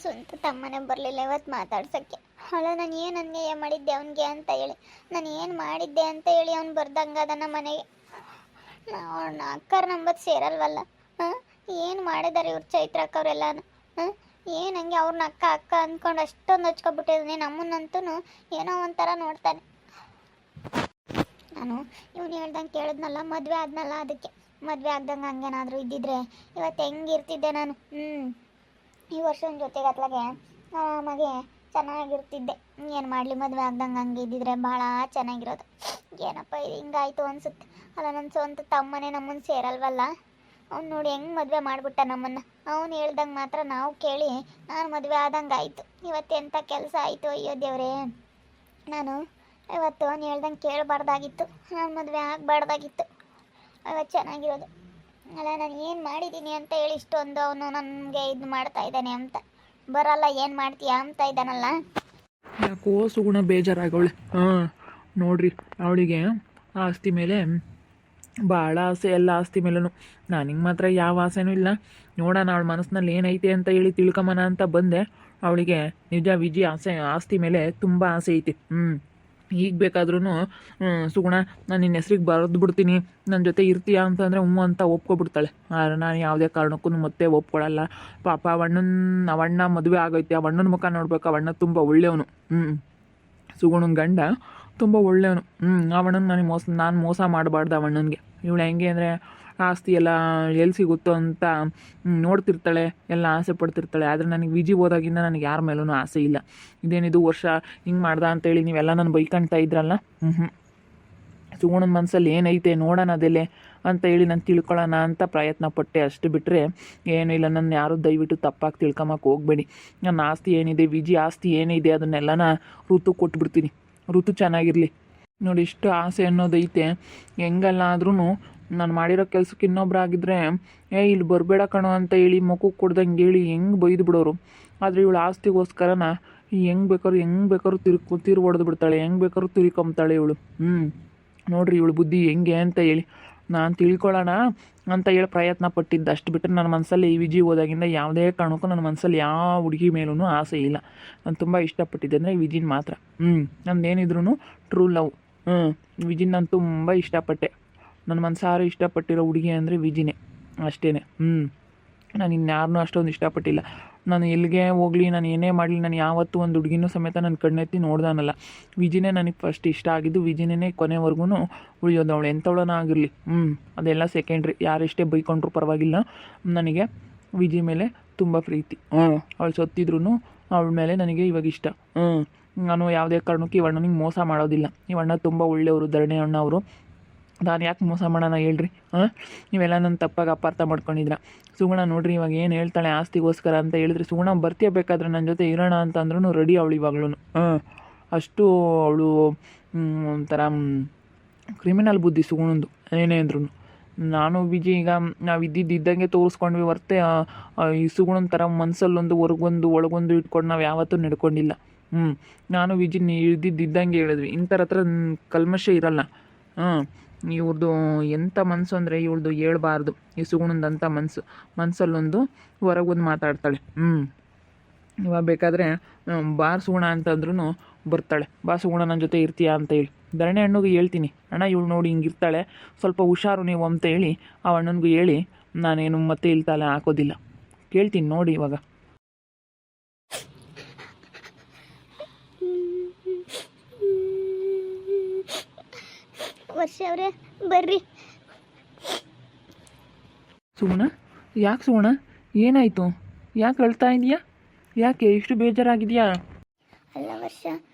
ಸ್ವಂತ ತಮ್ಮನೇ ಬರಲಿಲ್ಲ ಇವತ್ತು ಮಾತಾಡ್ಸೋಕ್ಕೆ. ಅಲ್ಲ ನಾನು ಏನು ಅನ್ಯಾಯ ಮಾಡಿದ್ದೆ ಅವನಿಗೆ ಅಂತ ಹೇಳಿ, ನಾನು ಏನು ಮಾಡಿದ್ದೆ ಅಂತ ಹೇಳಿ ಅವ್ನು ಬರ್ದಂಗೆ ಅದನ್ನು ಮನೆಗೆ ಅವ್ನ ಅಕ್ಕರ ನಂಬತ್ತು ಸೇರಲ್ವಲ್ಲ. ಹಾಂ, ಏನು ಮಾಡಿದ್ದಾರೆ ಇವ್ರು ಚೈತ್ರಕ್ಕ ಅವರೆಲ್ಲಾನು. ಹಾಂ, ಏನು ಹಂಗೆ ಅವ್ರನ್ನ ಅಕ್ಕ ಅಕ್ಕ ಅಂದ್ಕೊಂಡು ಅಷ್ಟೊಂದು ಹಚ್ಕೊಬಿಟ್ಟಿದ್ದಾನೆ. ನಮ್ಮನ್ನಂತೂ ಏನೋ ಒಂಥರ ನೋಡ್ತಾನೆ. ನಾನು ಇವನು ಹೇಳ್ದಂಗೆ ಕೇಳಿದ್ನಲ್ಲ, ಮದುವೆ ಆದ್ನಲ್ಲ, ಅದಕ್ಕೆ ಮದುವೆ ಆಗ್ದಂಗೆ ಹಂಗೇನಾದರೂ ಇದ್ದಿದ್ರೆ ಇವತ್ತು ಹೆಂಗಿರ್ತಿದ್ದೆ ನಾನು. ಈ ವರ್ಷದ ಜೊತೆಗೆ ಅತ್ಲಾಗೆ ಆರಾಮಾಗೆ ಚೆನ್ನಾಗಿರ್ತಿದ್ದೆ. ಏನು ಮಾಡಲಿ, ಮದುವೆ ಆಗ್ದಂಗೆ ಹಂಗೆ ಇದ್ದಿದ್ರೆ ಭಾಳ ಚೆನ್ನಾಗಿರೋದು. ಏನಪ್ಪ ಇದು ಹಿಂಗಾಯ್ತು ಅನ್ಸುತ್ತೆ. ಅಲ್ಲ, ನನ್ನ ಸ್ವಂತ ತಮ್ಮನೇ ನಮ್ಮನ್ನು ಸೇರಲ್ವಲ್ಲ. ಅವ್ನು ನೋಡಿ ಹೆಂಗೆ ಮದುವೆ ಮಾಡಿಬಿಟ್ಟ ನಮ್ಮನ್ನು. ಅವ್ನು ಹೇಳ್ದಂಗೆ ಮಾತ್ರ ನಾವು ಕೇಳಿ ನಾನು ಮದುವೆ ಆದಂಗೆ ಆಯಿತು. ಇವತ್ತು ಎಂಥ ಕೆಲಸ ಆಯಿತು, ಅಯ್ಯೋ ದೇವ್ರೇ. ನಾನು ಇವತ್ತು ಅವ್ನು ಹೇಳ್ದಂಗೆ ಕೇಳಬಾರ್ದಾಗಿತ್ತು, ನಾನು ಮದುವೆ ಆಗಬಾರ್ದಾಗಿತ್ತು. ಇವತ್ತು ಚೆನ್ನಾಗಿರೋದು. ಅಲ್ಲ, ನಾನು ಏನು ಮಾಡಿದ್ದೀನಿ ಅಂತ ಹೇಳಿ ಇಷ್ಟೊಂದು ಅವನು ನನಗೆ ಇದು ಮಾಡ್ತಾ ಇದ್ದಾನೆ ಅಂತ. ಬರಲ್ಲ, ಏನು ಮಾಡ್ತೀಯಾ ಅಂತ ಇದ್ದಾನಲ್ಲ. ಯಾಕೋ ಸುಗುಣ ಬೇಜಾರಾಗವಳೆ. ನೋಡ್ರಿ, ಅವಳಿಗೆ ಆಸ್ತಿ ಮೇಲೆ ಭಾಳ ಆಸೆ. ಎಲ್ಲ ಆಸ್ತಿ ಮೇಲೂ. ನನಗೆ ಮಾತ್ರ ಯಾವ ಆಸೆನೂ ಇಲ್ಲ. ನೋಡೋಣ ಅವಳ ಮನಸ್ಸಿನಲ್ಲಿ ಏನೈತೆ ಅಂತ ಹೇಳಿ ತಿಳ್ಕೊಂಬನ ಅಂತ ಬಂದೆ. ಅವಳಿಗೆ ನಿಜ ವಿಜಿ ಆಸ್ತಿ ಮೇಲೆ ತುಂಬ ಆಸೆ ಐತಿ. ಈಗ ಬೇಕಾದ್ರೂ ಸುಗುಣ, ನಾನು ನಿನ್ನ ಹೆಸ್ರಿಗೆ ಬರೆದು ಬಿಡ್ತೀನಿ, ನನ್ನ ಜೊತೆ ಇರ್ತೀಯಾ ಅಂತಂದರೆ ಅಂತ ಒಪ್ಕೊಬಿಡ್ತಾಳೆ. ಆದರೆ ನಾನು ಯಾವುದೇ ಕಾರಣಕ್ಕೂ ಮತ್ತೆ ಒಪ್ಕೊಳ್ಳಲ್ಲ. ಪಾಪ ಅವಣ್ಣ ಮದುವೆ ಆಗೈತೆ, ಅವಣ್ಣನ ಮುಖ ನೋಡ್ಬೇಕು. ಅವಣ್ಣ ತುಂಬ ಒಳ್ಳೆಯವನು. ಸುಗುಣನ ಗಂಡ ತುಂಬ ಒಳ್ಳೆಯವನು. ಅವಣ್ಣನ ನಾನು ಮೋಸ ಮಾಡಬಾರ್ದು ಅವಣ್ಣನಿಗೆ. ಇವಳು ಹೆಂಗೆ ಅಂದರೆ ಆಸ್ತಿ ಎಲ್ಲ ಎಲ್ಲಿ ಸಿಗುತ್ತೋ ಅಂತ ನೋಡ್ತಿರ್ತಾಳೆ, ಎಲ್ಲ ಆಸೆ ಪಡ್ತಿರ್ತಾಳೆ. ಆದರೆ ನನಗೆ ವಿಜಿ ಹೋದಾಗಿಂದ ನನಗೆ ಯಾರ ಮೇಲೂ ಆಸೆ ಇಲ್ಲ. ಇದೇನಿದು ವರ್ಷ ಹಿಂಗೆ ಮಾಡ್ದ ಅಂತೇಳಿ ನೀವೆಲ್ಲ ನಾನು ಬೈಕಂತ ಇದ್ರಲ್ಲ. ಸುಗುಣನ ಮನಸ್ಸಲ್ಲಿ ಏನೈತೆ ನೋಡೋಣ ಅದೆಲ್ಲೇ ಅಂತ ಹೇಳಿ ನಾನು ತಿಳ್ಕೊಳ್ಳೋಣ ಅಂತ ಪ್ರಯತ್ನ ಪಟ್ಟೆ. ಅಷ್ಟು ಬಿಟ್ಟರೆ ಏನೂ ಇಲ್ಲ. ನನ್ನ ಯಾರು ದಯವಿಟ್ಟು ತಪ್ಪಾಗಿ ತಿಳ್ಕೊಂಬಕ್ಕೆ ಹೋಗಬೇಡಿ. ನನ್ನ ಆಸ್ತಿ ಏನಿದೆ, ವಿಜಿ ಆಸ್ತಿ ಏನಿದೆ, ಅದನ್ನೆಲ್ಲನ ಋತು ಕೊಟ್ಬಿಡ್ತೀನಿ. ಋತು ಚೆನ್ನಾಗಿರಲಿ. ನೋಡಿ, ಇಷ್ಟು ಆಸೆ ಅನ್ನೋದೈತೆ. ಹೆಂಗಲ್ಲಾದ್ರೂ ನಾನು ಮಾಡಿರೋ ಕೆಲ್ಸಕ್ಕೆ ಇನ್ನೊಬ್ರಾಗಿದ್ದರೆ ಇಲ್ಲಿ ಬರಬೇಡ ಕಣೋ ಅಂತ ಹೇಳಿ ಮುಖಕ್ಕೆ ಕೊಡ್ದಂಗೆ ಹೇಳಿ ಹೆಂಗೆ ಬೈದು ಬಿಡೋರು. ಆದರೆ ಇವಳು ಆಸ್ತಿಗೋಸ್ಕರನ ಹೆಂಗೆ ಬೇಕಾದ್ರೂ ತಿರು ಹೊಡೆದು ಬಿಡ್ತಾಳೆ, ಹೆಂಗೆ ಬೇಕಾದ್ರೂ ತಿರ್ಕೊಂಬ್ತಾಳೆ ಇವಳು. ನೋಡಿರಿ ಇವಳು ಬುದ್ಧಿ ಹೆಂಗೆ ಅಂತ ಹೇಳಿ ನಾನು ತಿಳ್ಕೊಳ್ಳೋಣ ಅಂತ ಹೇಳಿ ಪ್ರಯತ್ನ ಪಟ್ಟಿದ್ದು. ಅಷ್ಟು ಬಿಟ್ಟರೆ ನನ್ನ ಮನಸ್ಸಲ್ಲಿ ಈ ವಿಜಿ ಹೋದಾಗಿಂದ ಯಾವುದೇ ಕಾರಣಕ್ಕೂ ನನ್ನ ಮನಸ್ಸಲ್ಲಿ ಯಾವ ಹುಡುಗಿ ಮೇಲೂ ಆಸೆ ಇಲ್ಲ. ನಾನು ತುಂಬ ಇಷ್ಟಪಟ್ಟಿದ್ದೆ ಅಂದರೆ ವಿಜಿನ ಮಾತ್ರ. ನಂದೇನಿದ್ರು ಟ್ರೂ ಲವ್. ವಿಜಿನ ನಾನು ತುಂಬ ಇಷ್ಟಪಟ್ಟೆ. ನನ್ನ ಮನಸಾರು ಇಷ್ಟಪಟ್ಟಿರೋ ಹುಡುಗಿ ಅಂದರೆ ವಿಜಿನೇ, ಅಷ್ಟೇ. ನಾನು ಇನ್ಯಾರನ್ನೂ ಅಷ್ಟೊಂದು ಇಷ್ಟಪಟ್ಟಿಲ್ಲ. ನಾನು ಎಲ್ಲಿಗೆ ಹೋಗಲಿ, ನಾನು ಏನೇ ಮಾಡಲಿ, ನಾನು ಯಾವತ್ತೂ ಒಂದು ಹುಡುಗಿನೂ ಸಮೇತ ನನ್ನ ಕಣ್ಣೆತ್ತಿ ನೋಡ್ದಾನಲ್ಲ. ವಿಜಿನೇ ನನಗೆ ಫಸ್ಟ್ ಇಷ್ಟ ಆಗಿದ್ದು. ವಿಜಿನೇ ಕೊನೆವರೆಗೂ ಉಳಿಯೋದು. ಅವಳು ಎಂಥವಳನ ಆಗಿರಲಿ, ಅದೆಲ್ಲ ಸೆಕೆಂಡ್ರಿ. ಯಾರೆಷ್ಟೇ ಬೈಕೊಂಡ್ರು ಪರವಾಗಿಲ್ಲ. ನನಗೆ ವಿಜಿ ಮೇಲೆ ತುಂಬ ಪ್ರೀತಿ. ಅವಳು ಸತ್ತಿದ್ರು ಅವಳ ಮೇಲೆ ನನಗೆ ಇವಾಗ ಇಷ್ಟ. ನಾನು ಯಾವುದೇ ಕಾರಣಕ್ಕೂ ಈ ಅಣ್ಣನಿಗೆ ಮೋಸ ಮಾಡೋದಿಲ್ಲ. ಈ ಅಣ್ಣ ತುಂಬ ಒಳ್ಳೆಯವರು, ಧರಣಿ ಅಣ್ಣ ಅವರು. ನಾನು ಯಾಕೆ ಮೋಸ ಮಾಡೋಣ ಹೇಳ್ರಿ? ನೀವೆಲ್ಲ ನನ್ನ ತಪ್ಪಾಗಿ ಅಪಾರ್ಥ ಮಾಡ್ಕೊಂಡಿದ್ರ. ಸುಗುಣ ನೋಡ್ರಿ ಇವಾಗ ಏನು ಹೇಳ್ತಾಳೆ ಆಸ್ತಿಗೋಸ್ಕರ ಅಂತ ಹೇಳಿದ್ರೆ, ಸುಗುಣ ಬರ್ತೀಯ ಬೇಕಾದ್ರೆ ನನ್ನ ಜೊತೆ ಇರೋಣ ಅಂತ ಅಂದ್ರೂ ರೆಡಿ ಅವಳು ಇವಾಗ್ಲೂ. ಅಷ್ಟು ಅವಳು ಒಂಥರ ಕ್ರಿಮಿನಲ್ ಬುದ್ಧಿ ಸುಗುಣಂದು, ಏನೇ ಅಂದ್ರೂ. ನಾನು ವಿಜಿ ಈಗ ನಾವು ಇದ್ದಂಗೆ ತೋರಿಸ್ಕೊಂಡ್ವಿ ಹೊರತೆ ಈ ಸುಗುಣನ ಥರ ಮನಸ್ಸಲ್ಲೊಂದು ಹೊರಗೊಂದು ಒಳಗೊಂದು ಇಟ್ಕೊಂಡು ನಾವು ಯಾವತ್ತೂ ನಡ್ಕೊಂಡಿಲ್ಲ. ನಾನು ವಿಜಿ ಇದ್ದಂಗೆ ಹೇಳಿದ್ವಿ. ಇಂಥರ ಹತ್ರ ಕಲ್ಮಶ ಇರಲ್ಲ. ಇವ್ರದ್ದು ಎಂಥ ಮನಸ್ಸು ಅಂದರೆ ಇವ್ರದ್ದು ಹೇಳ್ಬಾರ್ದು. ಈ ಸುಗುಣದಂಥ ಮನಸ್ಸಲ್ಲೊಂದು ಹೊರಗೊಂದು ಮಾತಾಡ್ತಾಳೆ. ಇವಾಗ ಬೇಕಾದರೆ ಬಾರ್ ಸುಗುಣ ಅಂತಂದ್ರೂ ಬರ್ತಾಳೆ. ಬಾ ಸುಗುಣ ನನ್ನ ಜೊತೆ ಇರ್ತೀಯಾ ಅಂತ ಹೇಳಿ ಧರಣಿ ಅಣ್ಣಗೂ ಹೇಳ್ತೀನಿ. ಅಣ್ಣ ಇವಳು ನೋಡಿ ಹಿಂಗಿರ್ತಾಳೆ, ಸ್ವಲ್ಪ ಹುಷಾರು ನೀವು ಅಂತ ಹೇಳಿ ಆ ಅಣ್ಣನಿಗೂ ಹೇಳಿ ನಾನೇನು ಮತ್ತೆ ಇಲ್ತಾಳೆ ಹಾಕೋದಿಲ್ಲ. ಕೇಳ್ತೀನಿ ನೋಡಿ ಇವಾಗ. ವರ್ಷ ಅವರೇ ಬರ್ರಿ. ಸುಗುಣ, ಯಾಕೆ ಸುಗುಣ, ಏನಾಯಿತು? ಯಾಕೆ ಅಳ್ತಾ ಇದೆಯಾ? ಯಾಕೆ ಇಷ್ಟು ಬೇಜಾರಾಗಿದೆಯಾ? ಅಲ್ಲ ವರ್ಷ,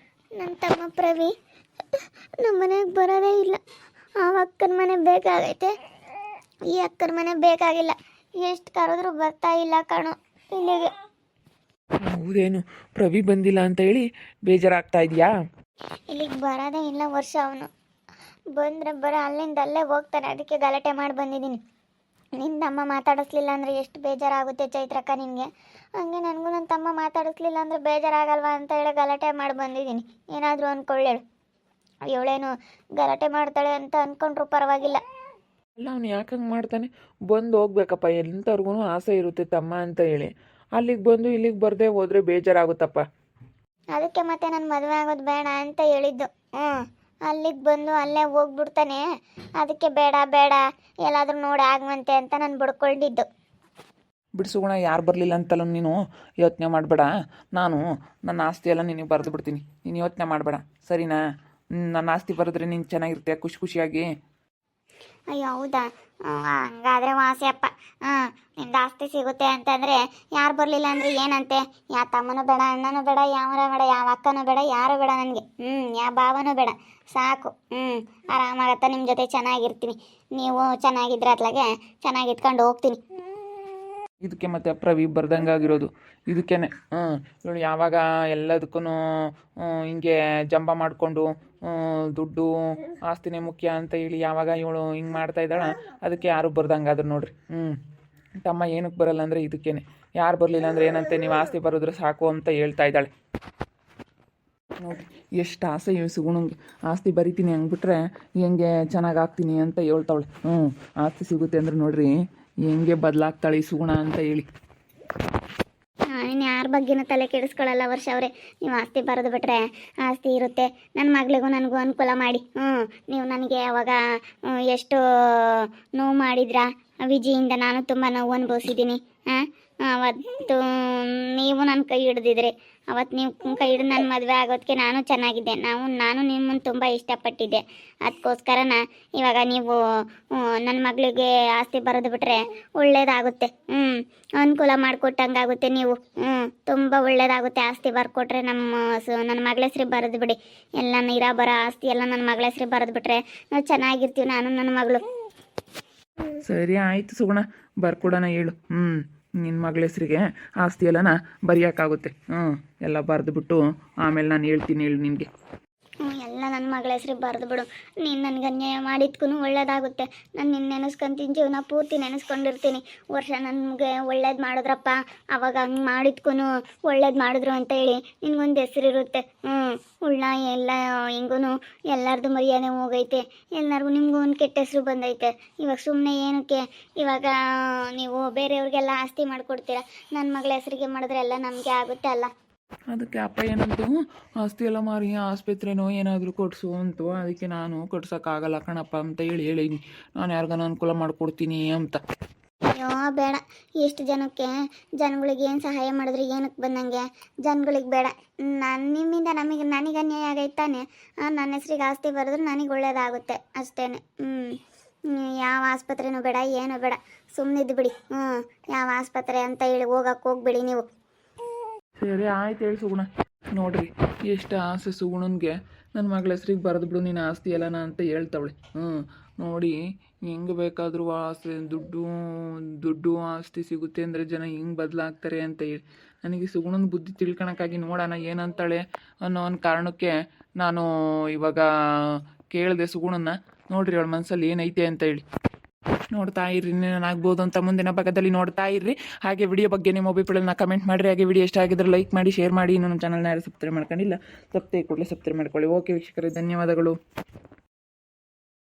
ನನ್ನ ತಮ್ಮ ಪ್ರವಿ ನಮ್ಮ ಮನೆಗೆ ಬರೋದೇ ಇಲ್ಲ. ಆ ಅಕ್ಕನ ಮನೆ ಬೇಕಾಗೈತೆ, ಈ ಅಕ್ಕನ ಮನೆ ಬೇಕಾಗಿಲ್ಲ. ಎಷ್ಟು ಕರೆದ್ರೂ ಬರ್ತಾ ಇಲ್ಲ ಕಣೋ ಇಲ್ಲಿಗೆ. ಹೌದೇನು? ಪ್ರವಿ ಬಂದಿಲ್ಲ ಅಂತ ಹೇಳಿ ಬೇಜಾರಾಗ್ತಾ ಇದೆಯಾ? ಇಲ್ಲಿಗೆ ಬರೋದೇ ಇಲ್ಲ ವರ್ಷ. ಅವನು ಬಂದರೆ ಅಲ್ಲಿಂದ ಅಲ್ಲೇ ಹೋಗ್ತಾನೆ. ಅದಕ್ಕೆ ಗಲಾಟೆ ಮಾಡಿ ಬಂದಿದ್ದೀನಿ. ನಿನ್ನ ತಮ್ಮ ಮಾತಾಡಿಸ್ಲಿಲ್ಲ ಅಂದರೆ ಎಷ್ಟು ಬೇಜಾರಾಗುತ್ತೆ ಚೈತ್ರಕ್ಕ ನಿನಗೆ. ಹಂಗೆ ನನಗೂ ನನ್ನ ತಮ್ಮ ಮಾತಾಡಿಸ್ಲಿಲ್ಲ ಅಂದರೆ ಬೇಜಾರಾಗಲ್ವಾ ಅಂತ ಹೇಳಿ ಗಲಾಟೆ ಮಾಡಿ ಬಂದಿದ್ದೀನಿ. ಏನಾದರೂ ಅಂದ್ಕೊಳ್ಳೇಳು, ಇವಳೇನು ಗಲಾಟೆ ಮಾಡ್ತಾಳೆ ಅಂತ ಅಂದ್ಕೊಂಡ್ರು ಪರವಾಗಿಲ್ಲ. ಅಲ್ಲ, ಅವನು ಯಾಕಂಗೆ ಮಾಡ್ತಾನೆ? ಬಂದು ಹೋಗ್ಬೇಕಪ್ಪ. ಎಂಥವ್ರಿಗೂ ಆಸೆ ಇರುತ್ತೆ ತಮ್ಮ ಅಂತ ಹೇಳಿ. ಅಲ್ಲಿಗೆ ಬಂದು ಇಲ್ಲಿಗೆ ಬರದೆ ಹೋದರೆ ಬೇಜಾರಾಗುತ್ತಪ್ಪ. ಅದಕ್ಕೆ ಮತ್ತೆ ನಾನು ಮದುವೆ ಆಗೋದು ಬೇಡ ಅಂತ ಹೇಳಿದ್ದು. ಅಲ್ಲಿಗೆ ಬಂದು ಅಲ್ಲೇ ಹೋಗ್ಬಿಡ್ತಾನೆ, ಅದಕ್ಕೆ ಬೇಡ ಬೇಡ ಎಲ್ಲಾದರೂ ನೋಡಿ ಆಗುವಂತೆ ಅಂತ ನಾನು ಬಡ್ಕೊಂಡಿದ್ದು. ಬಿಡಿಸುಗುಣ ಯಾರು ಬರಲಿಲ್ಲ ಅಂತಲೂ ನೀನು ಯೋಚನೆ ಮಾಡಬೇಡ. ನಾನು ನನ್ನ ಆಸ್ತಿ ಎಲ್ಲ ನಿನಗೆ ಬರೆದು ಬಿಡ್ತೀನಿ, ನೀನು ಯೋಚನೆ ಮಾಡಬೇಡ, ಸರಿನಾ? ನನ್ನ ಆಸ್ತಿ ಬರೆದ್ರೆ ನೀನು ಚೆನ್ನಾಗಿರ್ತೀಯ ಖುಷಿ ಖುಷಿಯಾಗಿ. ಅಯ್ಯೋ ಹೌದಾ? ಹಂಗಾದ್ರೆ ವಾಸಿಯಪ್ಪ. ನಿಮ್ದು ಆಸ್ತಿ ಸಿಗುತ್ತೆ ಅಂತಂದರೆ ಯಾರು ಬರಲಿಲ್ಲ ಅಂದರೆ ಏನಂತೆ? ಯಾವ ತಮ್ಮನೂ ಬೇಡ, ಅಣ್ಣನೂ ಬೇಡ, ಯಾವನ ಬೇಡ, ಯಾವ ಅಕ್ಕನೂ ಬೇಡ, ಯಾರೂ ಬೇಡ ನನಗೆ. ಯಾವ ಭಾವನೂ ಬೇಡ, ಸಾಕು. ಆರಾಮಾಗತ್ತ, ನಿಮ್ಮ ಜೊತೆ ಚೆನ್ನಾಗಿರ್ತೀನಿ. ನೀವು ಚೆನ್ನಾಗಿದ್ರೆ ಅತ್ಲಾಗೆ ಚೆನ್ನಾಗಿ ಇಟ್ಕೊಂಡು ಹೋಗ್ತೀನಿ. ಇದಕ್ಕೆ ಮತ್ತೆ ಪ್ರವಿ ಬರ್ದಂಗಾಗಿರೋದು ಇದಕ್ಕೇನೆ. ಇವಳು ಯಾವಾಗ ಎಲ್ಲದಕ್ಕೂ ಹಿಂಗೆ ಜಂಬ ಮಾಡಿಕೊಂಡು ದುಡ್ಡು ಆಸ್ತಿನೇ ಮುಖ್ಯ ಅಂತ ಹೇಳಿ ಯಾವಾಗ ಇವಳು ಹಿಂಗೆ ಮಾಡ್ತಾ ಇದ್ದಾಳ, ಅದಕ್ಕೆ ಯಾರು ಬರ್ದಂಗಾದ್ರು ನೋಡ್ರಿ. ತಮ್ಮ ಏನಕ್ಕೆ ಬರಲ್ಲ ಅಂದರೆ ಇದಕ್ಕೇನೆ. ಯಾರು ಬರಲಿಲ್ಲ ಅಂದರೆ ಏನಂತೆ, ನೀವು ಆಸ್ತಿ ಬರೋದ್ರೆ ಸಾಕು ಅಂತ ಹೇಳ್ತಾ ಇದ್ದಾಳೆ ನೋಡ್ರಿ. ಎಷ್ಟು ಆಸೆ ಸುಗುಣಂಗೆ, ಆಸ್ತಿ ಬರಿತೀನಿ ಹಂಗ್ಬಿಟ್ರೆ ಹೆಂಗೆ ಚೆನ್ನಾಗಿ ಆಗ್ತೀನಿ ಅಂತ ಹೇಳ್ತಾವಳೆ. ಆಸ್ತಿ ಸಿಗುತ್ತೆ ಅಂದರೆ ನೋಡ್ರಿ ಹೆಂಗೆ ಬದಲಾಗ್ತಾಳೆ ಈ ಸುಗುಣ ಅಂತ ಹೇಳಿ. ನೀನು ಯಾರ ಬಗ್ಗೆನೂ ತಲೆ ಕೆಡಿಸ್ಕೊಳ್ಳಲ್ಲ ವರ್ಷ ಅವರೇ. ನೀವು ಆಸ್ತಿ ಬರೆದು ಬಿಟ್ರೆ ಆಸ್ತಿ ಇರುತ್ತೆ. ನನ್ನ ಮಗಳಿಗೂ ನನಗೂ ಅನುಕೂಲ ಮಾಡಿ. ನೀವು ನನಗೆ ಅವಾಗ ಎಷ್ಟು ನೋವು ಮಾಡಿದ್ರಾ ವಿಜಿಯಿಂದ. ನಾನು ತುಂಬ ನೋವು ಅನುಭವಿಸಿದ್ದೀನಿ. ಅವತ್ತು ನೀವು ನನ್ನ ಕೈ ಹಿಡ್ದಿದ್ರಿ. ಅವತ್ತು ನೀವು ಕೈ ಹಿಡಿದು ನನ್ನ ಮದುವೆ ಆಗೋದಕ್ಕೆ ನಾನು ಚೆನ್ನಾಗಿದ್ದೆ. ನಾನು ನಿಮ್ಮನ್ನು ತುಂಬ ಇಷ್ಟಪಟ್ಟಿದ್ದೆ. ಅದಕ್ಕೋಸ್ಕರನ ಇವಾಗ ನೀವು ನನ್ನ ಮಗಳಿಗೆ ಆಸ್ತಿ ಬರೆದು ಬಿಟ್ರೆ ಒಳ್ಳೇದಾಗುತ್ತೆ. ಅನುಕೂಲ ಮಾಡಿಕೊಟ್ಟಂಗಾಗುತ್ತೆ. ನೀವು ತುಂಬ ಒಳ್ಳೇದಾಗುತ್ತೆ. ಆಸ್ತಿ ಬರ್ಕೊಟ್ರೆ ನನ್ನ ಮಗಳ ಹೆಸ್ರು ಬರೆದು ಬಿಡಿ. ಎಲ್ಲ ನೀರಾ ಬರೋ ಆಸ್ತಿ ಎಲ್ಲ ನನ್ನ ಮಗಳ ಹೆಸ್ರು ಬರೆದು ಬಿಟ್ರೆ ನಾವು ಚೆನ್ನಾಗಿರ್ತೀವಿ, ನಾನು ನನ್ನ ಮಗಳು. ಸರಿ ಆಯಿತು ಸುಗುಣ, ಬರ್ಕೊಡೋಣ ಹೇಳು. ನಿನ್ನ ಮಗಳ ಹೆಸ್ರಿಗೆ ಆಸ್ತಿ ಎಲ್ಲನ ಬರೆಯೋಕ್ಕಾಗುತ್ತೆ. ಎಲ್ಲ ಬರೆದುಬಿಟ್ಟು ಆಮೇಲೆ ನಾನು ಹೇಳ್ತೀನಿ ಹೇಳು ನಿನಗೆ. ಎಲ್ಲ ನನ್ನ ಮಗಳ ಹೆಸ್ರಿಗೆ ಬರೆದು ಬಿಡು. ನೀನು ನನಗೆ ಅನ್ಯಾಯ ಮಾಡಿದ್ಕೂ ಒಳ್ಳೇದಾಗುತ್ತೆ. ನಾನು ನಿನ್ನ ನೆನೆಸ್ಕೊಂತೀನಿ, ಜೀವನ ಪೂರ್ತಿ ನೆನೆಸ್ಕೊಂಡಿರ್ತೀನಿ. ವರ್ಷ ನನಗೆ ಒಳ್ಳೇದು ಮಾಡಿದ್ರಪ್ಪ, ಅವಾಗ ಹಂಗೆ ಮಾಡಿದ್ಕೂ ಒಳ್ಳೇದು ಮಾಡಿದ್ರು ಅಂತ ಹೇಳಿ ನಿನಗೊಂದು ಹೆಸರಿರುತ್ತೆ. ಉಳ್ಳ ಎಲ್ಲ ಹಿಂಗೂ ಎಲ್ಲರದು ಮರ್ಯಾದೆ ಹೋಗೈತೆ, ಎಲ್ಲರಿಗೂ ನಿಮಗೂ ಒಂದು ಕೆಟ್ಟ ಹೆಸರು ಬಂದೈತೆ. ಇವಾಗ ಸುಮ್ಮನೆ ಏನಕ್ಕೆ ಇವಾಗ ನೀವು ಬೇರೆಯವ್ರಿಗೆಲ್ಲ ಆಸ್ತಿ ಮಾಡಿಕೊಡ್ತೀರ, ನನ್ನ ಮಗಳ ಹೆಸರಿಗೆ ಮಾಡಿದ್ರೆ ಎಲ್ಲ ನಮಗೆ ಆಗುತ್ತೆ ಅಲ್ಲ. ಅದಕ್ಕೆ ಅಪ್ಪ ಏನಂತು, ಆಸ್ತಿ ಎಲ್ಲ ಮಾರಿ ಆಸ್ಪತ್ರೆನೋ ಏನಾದರೂ ಕೊಡಿಸು ಅಂತು. ಅದಕ್ಕೆ ನಾನು ಕೊಡ್ಸೋಕ್ಕಾಗಲ್ಲ ಕಣಪ್ಪ ಅಂತ ಹೇಳೀನಿ. ನಾನು ಯಾರಿಗಾನ ಅನುಕೂಲ ಮಾಡಿಕೊಡ್ತೀನಿ ಅಂತ. ಅಯ್ಯೋ ಬೇಡ. ಎಷ್ಟು ಜನಗಳಿಗೆ ಏನು ಸಹಾಯ ಮಾಡಿದ್ರೆ ಏನಕ್ಕೆ ಬಂದಂಗೆ? ಜನಗಳಿಗೆ ಬೇಡ. ನಿಮ್ಮಿಂದ ನನಗೆ ಅನ್ಯಾಯ ಆಗೈತಾನೆ. ನನ್ನ ಹೆಸ್ರಿಗೆ ಆಸ್ತಿ ಬರೆದ್ರೆ ನನಗೆ ಒಳ್ಳೇದಾಗುತ್ತೆ ಅಷ್ಟೇ. ಯಾವ ಆಸ್ಪತ್ರೆನೂ ಬೇಡ, ಏನೂ ಬೇಡ, ಸುಮ್ಮನಿದ್ದು ಬಿಡಿ. ಯಾವ ಆಸ್ಪತ್ರೆ ಅಂತ ಹೇಳಿ ಹೋಗ್ಬಿಡಿ ನೀವು. ಸರಿ ಆಯ್ತು ಹೇಳಿ ಸುಗುಣ. ನೋಡ್ರಿ ಎಷ್ಟು ಆಸೆ ಸುಗುಣನ್ಗೆ, ನನ್ನ ಮಗಳ ಹೆಸ್ರಿಗೆ ಬರೆದು ಬಿಡು ನೀನು ಆಸ್ತಿ ಎಲ್ಲನ ಅಂತ ಹೇಳ್ತಾವಳೆ. ನೋಡಿ ಹೆಂಗೆ ಬೇಕಾದರೂ ಆಸ್ತಿ ದುಡ್ಡು ಆಸ್ತಿ ಸಿಗುತ್ತೆ ಅಂದರೆ ಜನ ಹಿಂಗೆ ಬದಲಾಗ್ತಾರೆ ಅಂತ ಹೇಳಿ ನನಗೆ ಸುಗುಣನ ಬುದ್ಧಿ ತಿಳ್ಕೊಳಕ್ಕಾಗಿ ನೋಡೋಣ ಏನಂತಾಳೆ ಅನ್ನೋ ಒಂದು ಕಾರಣಕ್ಕೆ ನಾನು ಇವಾಗ ಕೇಳಿದೆ ಸುಗುಣನ. ನೋಡ್ರಿ ಅವಳ ಮನಸ್ಸಲ್ಲಿ ಏನೈತೆ ಅಂತ ಹೇಳಿ. ನೋಡ್ತಾ ಇರ್ರಿ, ಏನಾಗ್ಬೋದು ಅಂತ ಮುಂದಿನ ಭಾಗದಲ್ಲಿ ನೋಡ್ತಾ ಇರ್ರಿ. ಹಾಗೆ ವಿಡಿಯೋ ಬಗ್ಗೆ ನಿಮ್ಮ ಅಭಿಪ್ರಾಯನ ಕಮೆಂಟ್ ಮಾಡಿರಿ. ಹಾಗೆ ವಿಡಿಯೋ ಇಷ್ಟ ಆಗಿದ್ರೆ ಲೈಕ್ ಮಾಡಿ, ಶೇರ್ ಮಾಡಿ. ಇನ್ನೂ ನಮ್ಮ ಚಾನಲ್ನ ಯಾರು ಸಬ್ಸ್ಕ್ರೈಬ್ ಮಾಡ್ಕೊಂಡಿಲ್ಲ, ಸಬ್ಸ್ಕ್ರೈಬ್ ಮಾಡ್ಕೊಳ್ಳಿ. ಓಕೆ ವೀಕ್ಷಕರೇ, ಧನ್ಯವಾದಗಳು.